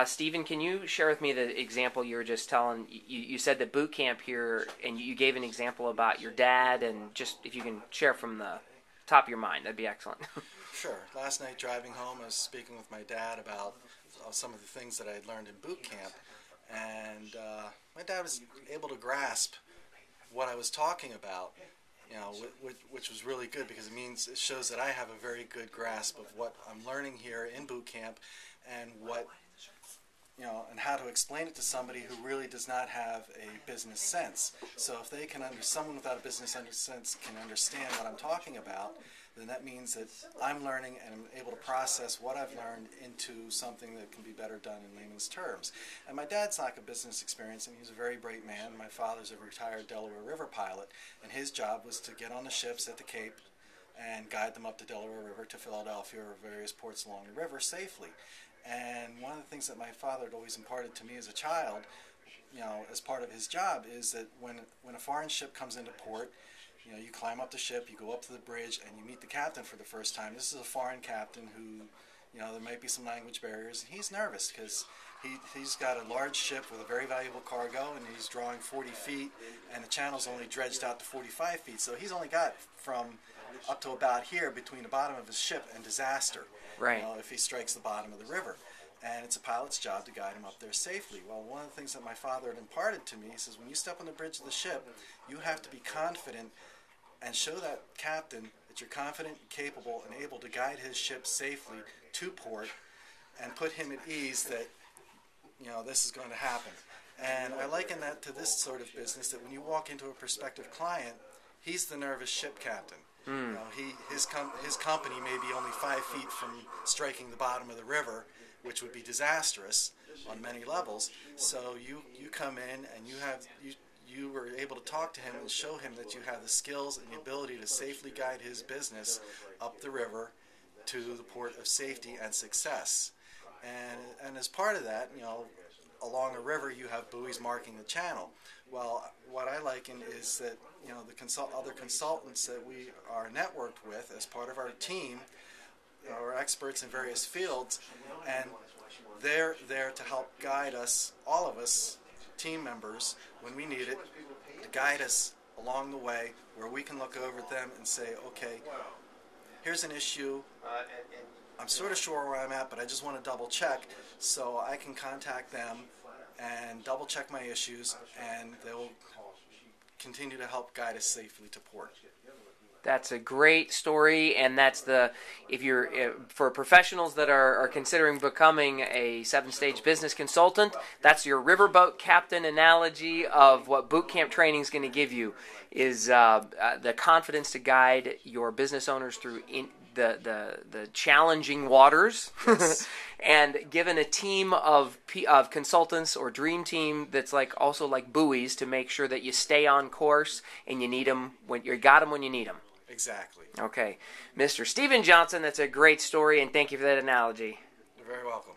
Stephen, can you share with me the example you were just telling? You said that boot camp here, and you gave an example about your dad, and just if you can share from the top of your mind, that'd be excellent. Sure. Last night driving home, I was speaking with my dad about some of the things that I had learned in boot camp, and my dad was able to grasp what I was talking about, which was really good because it shows that I have a very good grasp of what I'm learning here in boot camp, and and how to explain it to somebody who really does not have a business sense. So if someone without a business sense can understand what I'm talking about, then that means that I'm learning and I'm able to process what I've learned into something that can be better done in layman's terms. And my dad's like a business experience, and he's a very bright man. My father's a retired Delaware River pilot, and his job was to get on the ships at the Cape and guide them up the Delaware River to Philadelphia or various ports along the river safely. And one of the things that my father had always imparted to me as a child, as part of his job, is that when a foreign ship comes into port, you climb up the ship, you go up to the bridge, and you meet the captain for the first time. This is a foreign captain who, there might be some language barriers. He's nervous because he's got a large ship with a very valuable cargo, and he's drawing 40 feet, and the channel's only dredged out to 45 feet. So he's only got from up to about here between the bottom of his ship and disaster. Right. If he strikes the bottom of the river. And it's a pilot's job to guide him up there safely. Well, one of the things that my father had imparted to me, he says, when you step on the bridge of the ship, you have to be confident and show that captain that you're confident, capable, and able to guide his ship safely to port and put him at ease that, this is going to happen. And I liken that to this sort of business, that when you walk into a prospective client, he's the nervous ship captain. His company may be only 5 feet from striking the bottom of the river, which would be disastrous on many levels. So you come in and you were able to talk to him and show him that you have the skills and the ability to safely guide his business up the river to the port of safety and success. And as part of that, along the river you have buoys marking the channel. Well, what I liken is that the other consultants that we are networked with as part of our team are experts in various fields, and they're there to help guide us, all of us, team members, when we need it, to guide us along the way where we can look over at them and say, okay, here's an issue. I'm sort of sure where I'm at, but I just want to double check, so I can contact them and double check my issues, and they'll continue to help guide us safely to port. That's a great story, and that's for professionals that are considering becoming a 7-stage business consultant, that's your riverboat captain analogy of what boot camp training is going to give you, is the confidence to guide your business owners through the challenging waters. Yes. And given a team of consultants or dream team that's also like buoys to make sure that you stay on course and you need them when you got them when you need them. Exactly. Okay. Mr. Stephen Johnson, that's a great story, and thank you for that analogy. You're very welcome.